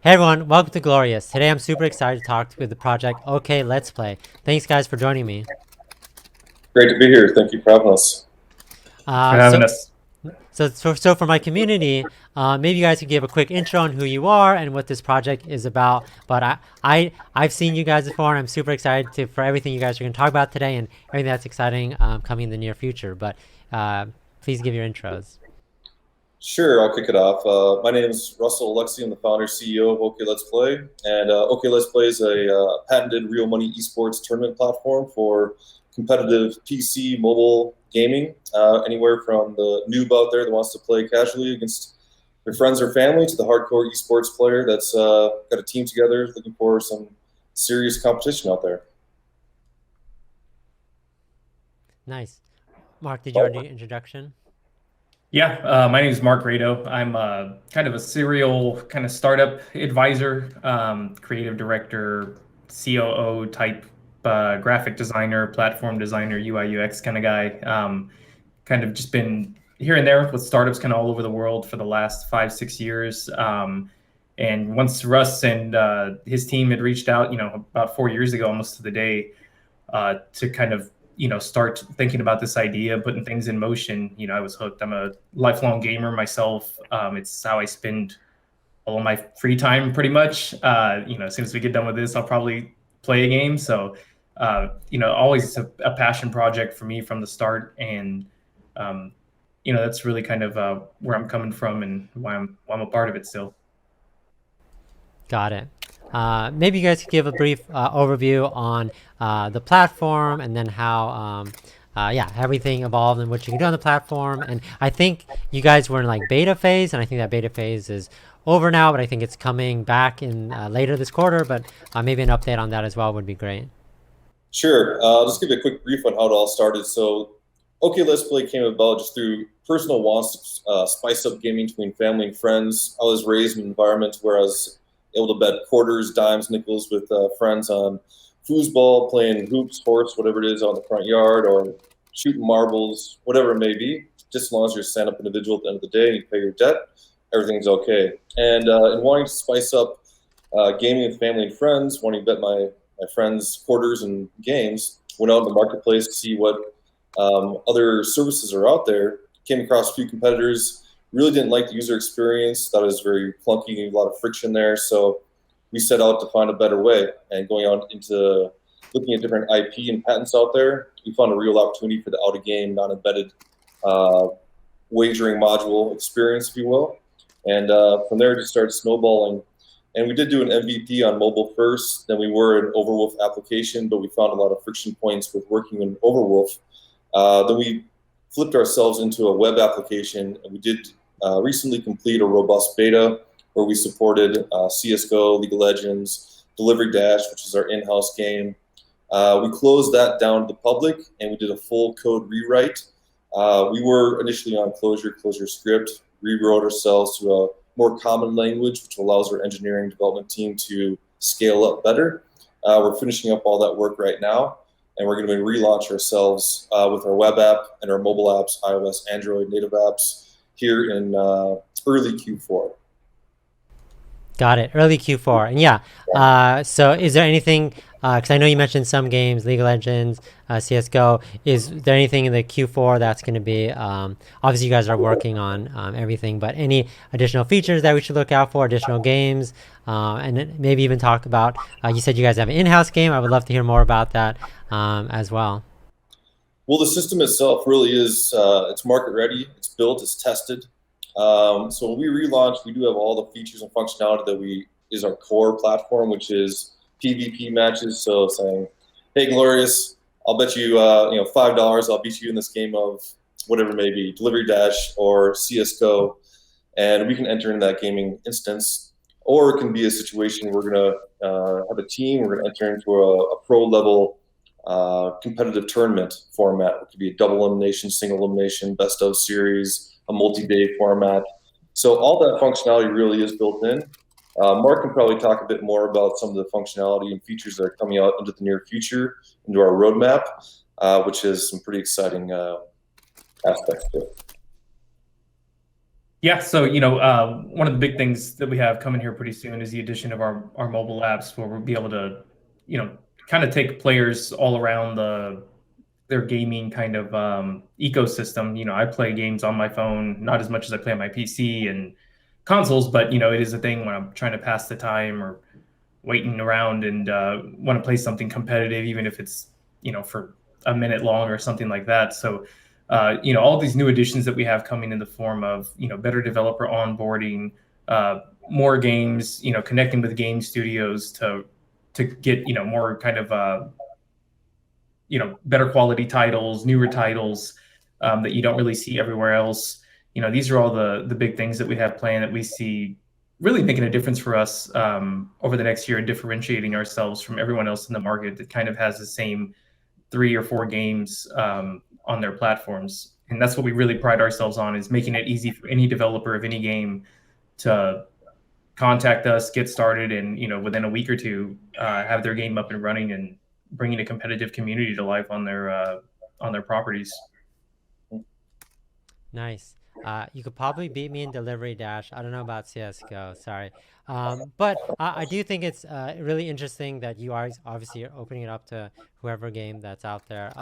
Hey everyone, welcome to Goalorious. Today I'm super excited to talk with the project OkLetsPlay. Thanks guys for joining me. Great to be here. Thank you for having us. Thanks for Uh, having so, us. so for my community, maybe you guys could give a quick intro on who you are and what this project is about. But I've seen you guys before, and I'm super excited for everything you guys are going to talk about today and everything that's exciting coming in the near future. But please give your intros. Sure, I'll kick it off. My name is Russell Alexi. I'm the founder CEO of OkLetsPlay. And OkLetsPlay is a patented real money eSports tournament platform for competitive PC mobile gaming, anywhere from the noob out there that wants to play casually against their friends or family to the hardcore eSports player that's got a team together looking for some serious competition out there. Nice. Mark, did you want to do your introduction? Yeah, my name is Mark Rado. I'm kind of a serial kind of startup advisor, creative director, COO type, graphic designer, platform designer, UI UX kind of guy. Kind of just been here and there with startups kind of all over the world for the last 5, 6 years. And once Russ and his team had reached out, about 4 years ago, almost to the day, to kind of start thinking about this idea, putting things in motion. I was hooked. I'm a lifelong gamer myself. It's how I spend all of my free time pretty much. As soon as we get done with this, I'll probably play a game. So, always a passion project for me from the start. And, that's really kind of where I'm coming from and why I'm a part of it still. Got it. Maybe you guys could give a brief overview on the platform and then how, everything evolved and what you can do on the platform. And I think you guys were in like beta phase, and I think that beta phase is over now, but I think it's coming back in later this quarter. But maybe an update on that as well would be great. Sure. I'll just give you a quick brief on how it all started. So, OkLetsPlay came about just through personal wants to spice up gaming between family and friends. I was raised in an environment where I was able to bet quarters, dimes, nickels with friends on foosball, playing hoops, horse, whatever it is on the front yard, or shooting marbles, whatever it may be. Just as long as you're a stand-up individual at the end of the day and you pay your debt, everything's okay. And in wanting to spice up gaming with family and friends, wanting to bet my friends' quarters and games, went out in the marketplace to see what other services are out there. Came across a few competitors. Really didn't like the user experience. Thought it was very clunky, a lot of friction there. So we set out to find a better way. And going out into looking at different IP and patents out there, we found a real opportunity for the out-of-game, non-embedded wagering module experience, if you will. And from there, it just started snowballing. And we did do an MVP on mobile first. Then we were an Overwolf application, but we found a lot of friction points with working in Overwolf. Then we flipped ourselves into a web application, and we did recently complete a robust beta where we supported CSGO, League of Legends, Delivery Dash, which is our in-house game. We closed that down to the public, and we did a full code rewrite. We were initially on Clojure script, rewrote ourselves to a more common language, which allows our engineering development team to scale up better. We're finishing up all that work right now, and we're going to relaunch ourselves with our web app and our mobile apps, iOS, Android, native apps, here in early Q4. Got it. Early Q4. And so is there anything, because I know you mentioned some games, League of Legends, CSGO, is there anything in the Q4 that's going to be, obviously you guys are working on everything, but any additional features that we should look out for, additional games, and then maybe even talk about, you said you guys have an in-house game. I would love to hear more about that as well. Well, the system itself really is, it's market ready, it's built, it's tested. So when we relaunch, we do have all the features and functionality that is our core platform, which is PvP matches. So saying, hey, Goalorious, I'll bet you, $5. I'll beat you in this game of whatever it may be, Delivery Dash or CS:GO, and we can enter in that gaming instance. Or it can be a situation we're gonna have a team. We're gonna enter into a pro level competitive tournament format. It could be a double elimination, single elimination, best of series, a multi-day format. So all that functionality really is built in. Mark can probably talk a bit more about some of the functionality and features that are coming out into the near future, into our roadmap, which is some pretty exciting aspects to it. Yeah, so one of the big things that we have coming here pretty soon is the addition of our mobile apps, where we'll be able to, kind of take players all around their gaming kind of ecosystem. I play games on my phone, not as much as I play on my PC and consoles, but it is a thing when I'm trying to pass the time or waiting around and want to play something competitive, even if it's for a minute long or something like that. So all these new additions that we have coming in the form of better developer onboarding, more games, connecting with game studios to get more kind of better quality titles, newer titles that you don't really see everywhere else. These are all the big things that we have planned that we see really making a difference for us over the next year and differentiating ourselves from everyone else in the market that kind of has the same 3 or 4 games on their platforms. And that's what we really pride ourselves on, is making it easy for any developer of any game to contact us, get started, and within a week or two have their game up and running and bringing a competitive community to life on their properties. Nice. You could probably beat me in Delivery Dash. I don't know about CS:GO. Sorry. But I do think it's really interesting that you are obviously opening it up to whoever game that's out there.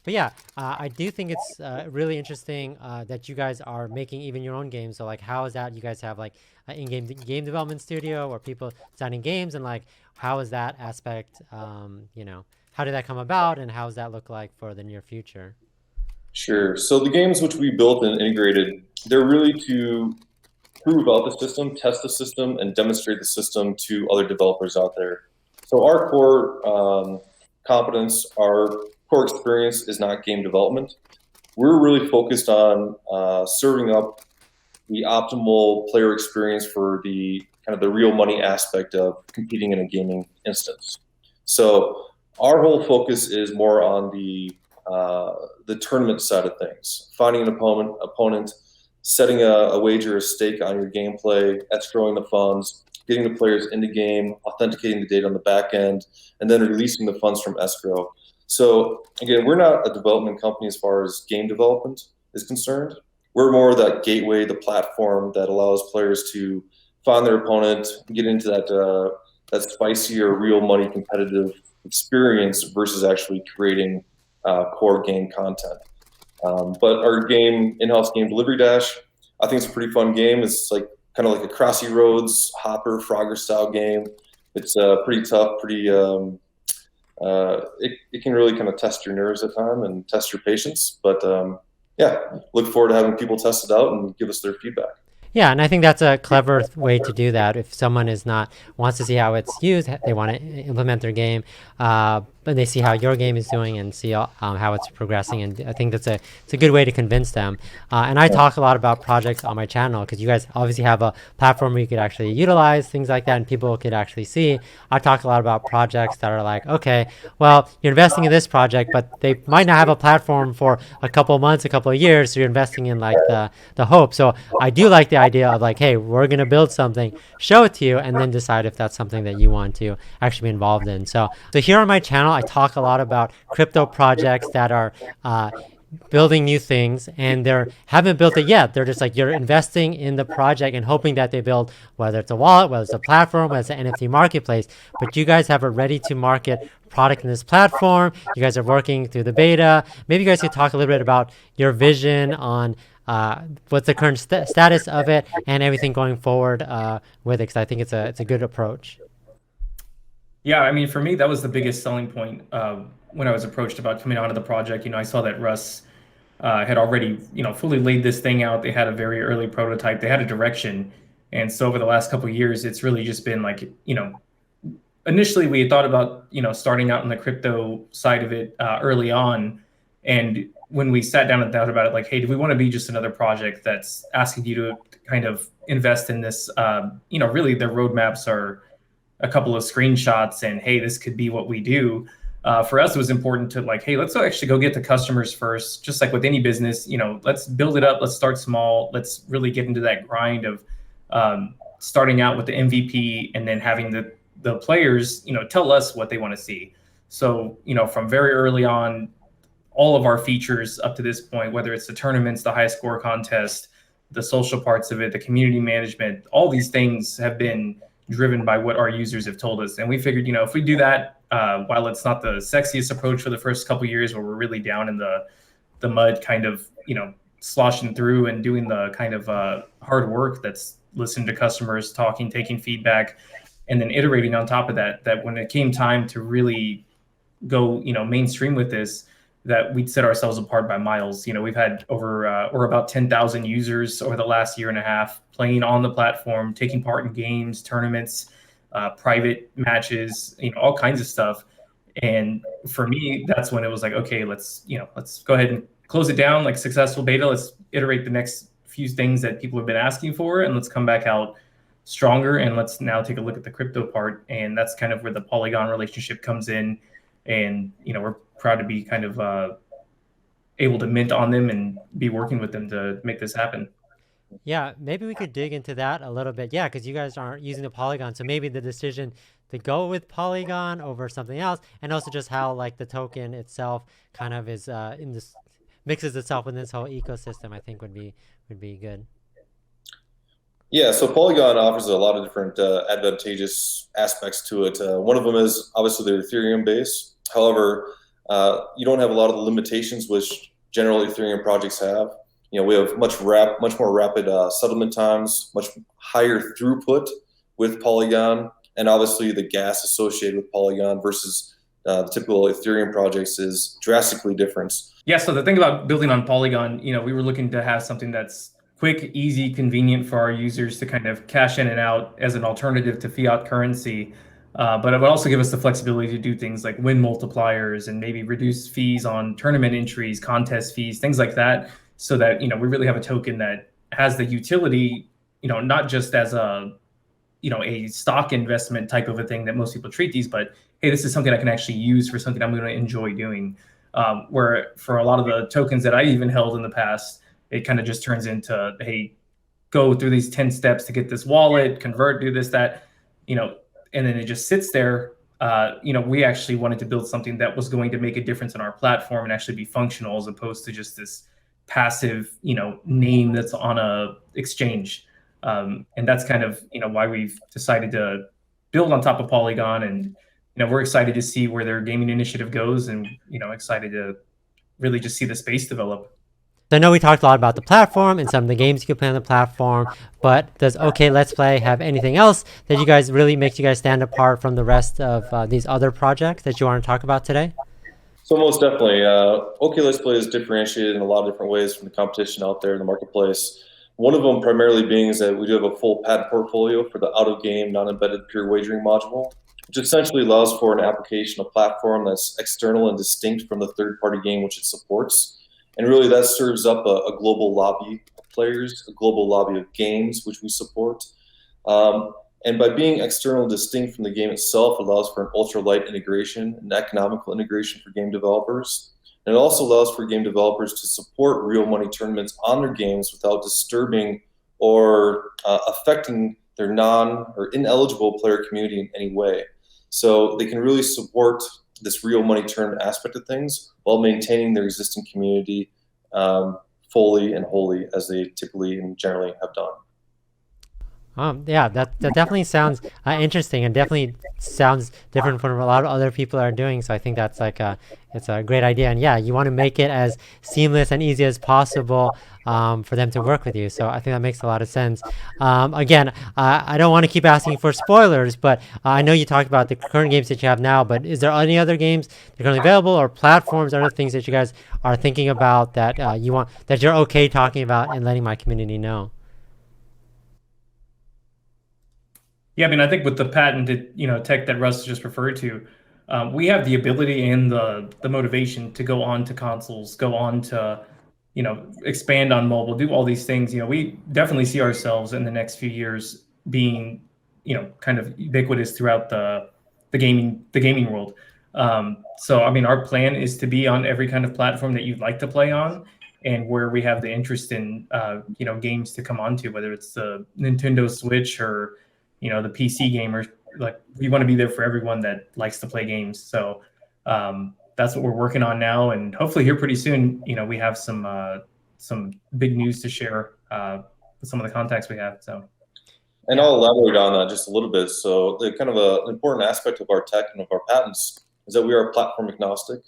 But yeah, I do think it's really interesting that you guys are making even your own games. So like, how is that? You guys have like an in-game game development studio or people designing games, and like, how is that aspect? How did that come about, and how does that look like for the near future? Sure. So the games which we built and integrated, they're really to prove out the system, test the system, and demonstrate the system to other developers out there. So our core competence, our core experience is not game development. We're really focused on serving up the optimal player experience for the kind of the real money aspect of competing in a gaming instance. So our whole focus is more on the tournament side of things, finding an opponent, setting a wager, a stake on your gameplay, escrowing the funds, getting the players into game, authenticating the data on the back end, and then releasing the funds from escrow. So again, we're not a development company as far as game development is concerned. We're more that gateway, the platform that allows players to find their opponent, get into that spicy or real money competitive experience versus actually creating core game content. But our game, in-house game Delivery Dash, I think it's a pretty fun game. It's like kind of like a Crossy Roads, Hopper, Frogger style game. It's pretty tough, it can really kind of test your nerves at time and test your patience. But yeah, look forward to having people test it out and give us their feedback. Yeah, and I think that's a clever way to do that. If someone wants to see how it's used, they want to implement their game, but they see how your game is doing and see how it's progressing. And I think it's a good way to convince them. And I talk a lot about projects on my channel because you guys obviously have a platform where you could actually utilize things like that and people could actually see. I talk a lot about projects that are like, okay, well, you're investing in this project, but they might not have a platform for a couple of months, a couple of years. So you're investing in like the hope. So I do like the idea of like, hey, we're going to build something, show it to you, and then decide if that's something that you want to actually be involved in. So here on my channel, I talk a lot about crypto projects that are building new things and they haven't built it yet. They're just like, you're investing in the project and hoping that they build, whether it's a wallet, whether it's a platform, whether it's an NFT marketplace. But you guys have a ready to market product in this platform. You guys are working through the beta. Maybe you guys could talk a little bit about your vision on what's the current status of it and everything going forward with it, because I think it's a good approach. Yeah, I mean, for me, that was the biggest selling point when I was approached about coming onto the project. I saw that Russ had already, fully laid this thing out. They had a very early prototype. They had a direction. And so over the last couple of years, it's really just been like, initially we had thought about, starting out in the crypto side of it early on. And when we sat down and thought about it, like, hey, do we want to be just another project that's asking you to kind of invest in this? Really their roadmaps are a couple of screenshots and, hey, this could be what we do. For us, it was important to like, hey, let's actually go get the customers first, just like with any business, let's build it up. Let's start small. Let's really get into that grind of starting out with the MVP and then having the players, tell us what they want to see. So, from very early on, all of our features up to this point, whether it's the tournaments, the high score contest, the social parts of it, the community management, all these things have been driven by what our users have told us. And we figured, if we do that, while it's not the sexiest approach for the first couple of years where we're really down in the mud, kind of, sloshing through and doing the kind of hard work that's listening to customers, talking, taking feedback, and then iterating on top of that, that when it came time to really go, mainstream with this, that we'd set ourselves apart by miles. We've had over or about 10,000 users over the last year and a half playing on the platform, taking part in games, tournaments, private matches, all kinds of stuff. And for me, that's when it was like, okay, let's go ahead and close it down, like successful beta. Let's iterate the next few things that people have been asking for, and let's come back out stronger. And let's now take a look at the crypto part. And that's kind of where the Polygon relationship comes in. And, we're proud to be kind of able to mint on them and be working with them to make this happen. Yeah, maybe we could dig into that a little bit. Yeah, because you guys aren't using the Polygon, so maybe the decision to go with Polygon over something else, and also just how like the token itself kind of is in this mixes itself in this whole ecosystem, I think would be good. Yeah, so Polygon offers a lot of different advantageous aspects to it. One of them is obviously their Ethereum base. However, you don't have a lot of the limitations which general Ethereum projects have. We have much more rapid settlement times, much higher throughput with Polygon, and obviously the gas associated with Polygon versus the typical Ethereum projects is drastically different. Yeah, so the thing about building on Polygon, we were looking to have something that's quick, easy, convenient for our users to kind of cash in and out as an alternative to fiat currency. But it would also give us the flexibility to do things like win multipliers and maybe reduce fees on tournament entries, contest fees, things like that, so that, we really have a token that has the utility, not just as a stock investment type of a thing that most people treat these, but hey, this is something I can actually use for something I'm going to enjoy doing. Where for a lot of the tokens that I even held in the past, it kind of just turns into, hey, go through these 10 steps to get this wallet, convert, do this, that, and then it just sits there. We actually wanted to build something that was going to make a difference in our platform and actually be functional, as opposed to just this passive, name that's on a exchange. And that's kind of, why we've decided to build on top of Polygon. And, we're excited to see where their gaming initiative goes, and, excited to really just see the space develop. So I know we talked a lot about the platform and some of the games you can play on the platform, but does OkLetsPlay have anything else that you guys really makes you guys stand apart from the rest of these other projects that you want to talk about today? So most definitely, OkLetsPlay is differentiated in a lot of different ways from the competition out there in the marketplace. One of them primarily being is that we do have a full patent portfolio for the out-of-game, non-embedded pure wagering module, which essentially allows for an application, a platform that's external and distinct from the third-party game which it supports. And really that serves up a global lobby of players, a global lobby of games, which we support. And by being external and distinct from the game itself, it allows for an ultra-light integration, an economical integration for game developers. And it also allows for game developers to support real money tournaments on their games without disturbing or affecting their non or ineligible player community in any way. So they can really support this real money tournament aspect of things while maintaining their existing community fully and wholly, as they typically and generally have done. Yeah, that definitely sounds interesting, and definitely sounds different from what a lot of other people are doing. So I think that's it's a great idea. And yeah, you want to make it as seamless and easy as possible for them to work with you. So I think that makes a lot of sense. Again, I don't want to keep asking for spoilers, but I know you talked about the current games that you have now, but is there any other games that are currently available, or platforms, or other things that you guys are thinking about that that you're okay talking about and letting my community know? Yeah, I think with the patented, tech that Russ just referred to, we have the ability and the motivation to go on to consoles, go on to, expand on mobile, do all these things. We definitely see ourselves in the next few years being, kind of ubiquitous throughout the gaming world. So our plan is to be on every kind of platform that you'd like to play on, and where we have the interest in, games to come onto, whether it's the Nintendo Switch or the PC gamer. Like, we want to be there for everyone that likes to play games. So that's what we're working on now, and hopefully here pretty soon, we have some big news to share some of the contacts we have. So. And I'll elaborate on that just a little bit. So the kind of an important aspect of our tech and of our patents is that we are platform agnostic.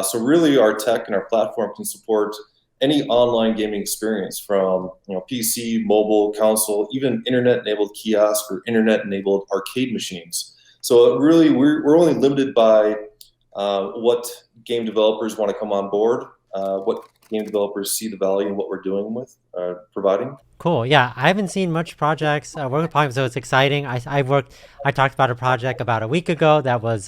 So really our tech and our platform can support any online gaming experience from PC, mobile, console, even internet-enabled kiosk or internet-enabled arcade machines. So really we're only limited by what game developers want to come on board, what game developers see the value in what we're doing with providing. Cool. Yeah, I haven't seen much projects work with Polygon, so it's exciting. I talked about a project about a week ago that was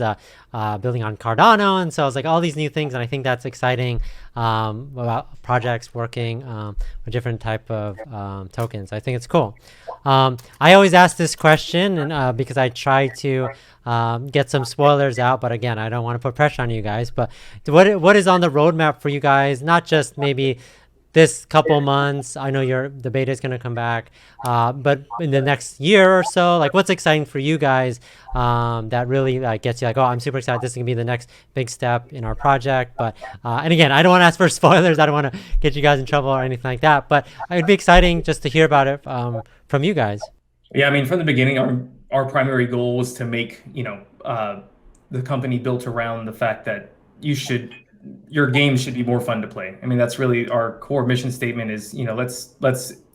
building on Cardano, and so I was like all these new things, and I think that's exciting about projects working with different type of tokens. I think it's cool. I always ask this question, and because I try to get some spoilers out, but again, I don't want to put pressure on you guys. But what is on the roadmap for you guys? Not just maybe this couple months. I know the beta is going to come back, but in the next year or so, like what's exciting for you guys that really gets you like, oh, I'm super excited. This is going to be the next big step in our project. But and again, I don't want to ask for spoilers. I don't want to get you guys in trouble or anything like that. But it'd be exciting just to hear about it from you guys. Yeah, I mean, from the beginning, our primary goal was to make the company built around the fact that your games should be more fun to play. I mean, that's really our core mission statement is,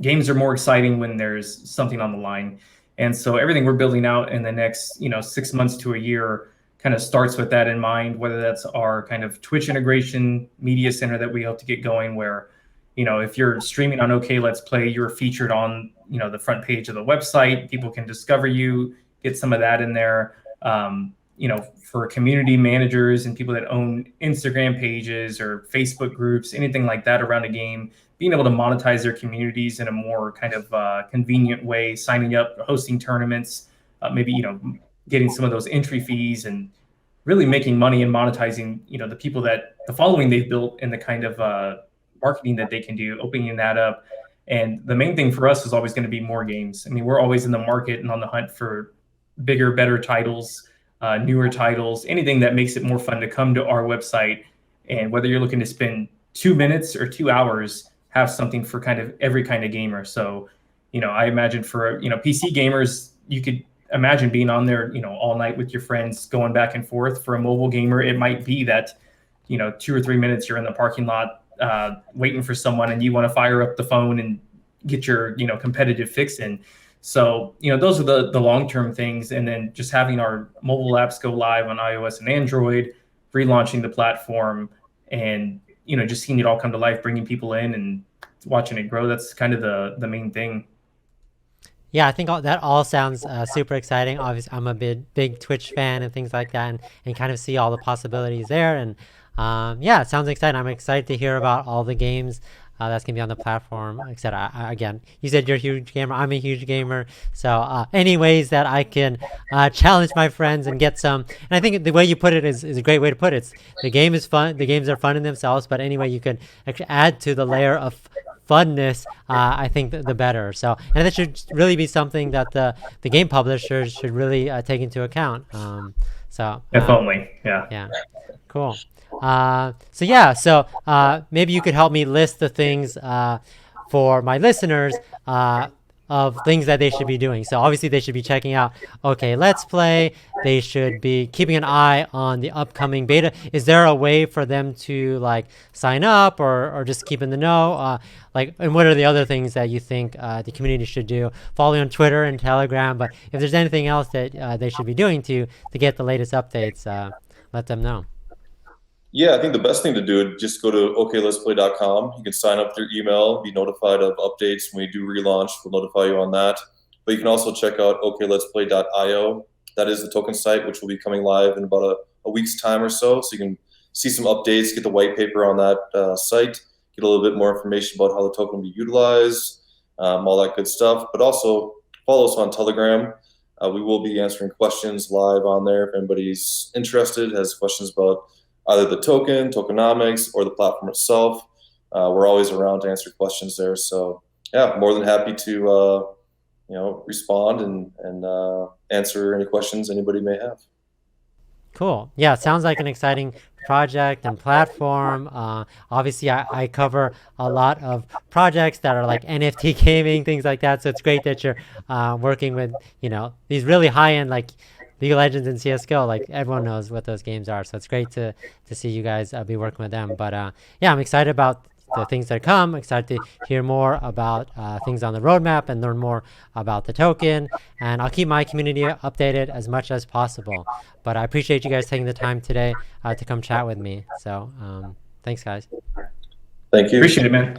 games are more exciting when there's something on the line. And so everything we're building out in the next, 6 months to a year kind of starts with that in mind, whether that's our kind of Twitch integration media center that we hope to get going where, if you're streaming on OkLetsPlay, you're featured on, the front page of the website. People can discover you, get some of that in there. For community managers and people that own Instagram pages or Facebook groups, anything like that around a game, being able to monetize their communities in a more kind of convenient way, signing up, hosting tournaments, maybe, getting some of those entry fees and really making money and monetizing, the following they've built and the kind of marketing that they can do, opening that up. And the main thing for us is always going to be more games. I mean, we're always in the market and on the hunt for bigger, better titles, newer titles, anything that makes it more fun to come to our website. And whether you're looking to spend 2 minutes or 2 hours, have something for kind of every kind of gamer. So, I imagine for, PC gamers, you could imagine being on there, all night with your friends going back and forth. For a mobile gamer, it might be that, 2 or 3 minutes you're in the parking lot waiting for someone and you want to fire up the phone and get your, competitive fix in. So, those are the long-term things. And then just having our mobile apps go live on iOS and Android, relaunching the platform and, just seeing it all come to life, bringing people in and watching it grow. That's kind of the main thing. Yeah, I think that all sounds super exciting. Obviously, I'm a big Twitch fan and things like that and kind of see all the possibilities there. And yeah, it sounds exciting. I'm excited to hear about all the games that's going to be on the platform, etc. Again, you said you're a huge gamer. I'm a huge gamer. So any ways that I can challenge my friends and get some. And I think the way you put it is a great way to put it. The game is fun. The games are fun in themselves. But any way you can actually add to the layer of funness, I think the better. So, and that should really be something that the game publishers should really take into account. So if only, yeah. Yeah, cool. So maybe you could help me list the things for my listeners of things that they should be doing. So obviously they should be checking out OkLetsPlay. They should be keeping an eye on the upcoming beta. Is there a way for them to sign up or just keep in the know? And what are the other things that you think the community should do? Follow you on Twitter and Telegram. But if there's anything else that they should be doing to get the latest updates, let them know. Yeah, I think the best thing to do is just go to OkLetsPlay.com. You can sign up through email, be notified of updates when we do relaunch. We'll notify you on that. But you can also check out OkLetsPlay.io. That is the token site, which will be coming live in about a week's time or so. So you can see some updates, get the white paper on that site, get a little bit more information about how the token will be utilized, all that good stuff. But also follow us on Telegram. We will be answering questions live on there if anybody's interested, has questions about either the token, tokenomics, or the platform itself. We're always around to answer questions there. So yeah, more than happy to respond and answer any questions anybody may have. Cool. Yeah, it sounds like an exciting project and platform. Obviously, I cover a lot of projects that are like NFT gaming, things like that. So it's great that you're working with, these really high-end like League of Legends and CSGO. Like everyone knows what those games are. So it's great to see you guys be working with them. But yeah, I'm excited about the things that come. Excited to hear more about things on the roadmap and learn more about the token. And I'll keep my community updated as much as possible. But I appreciate you guys taking the time today to come chat with me. So thanks, guys. Thank you. Appreciate it, man.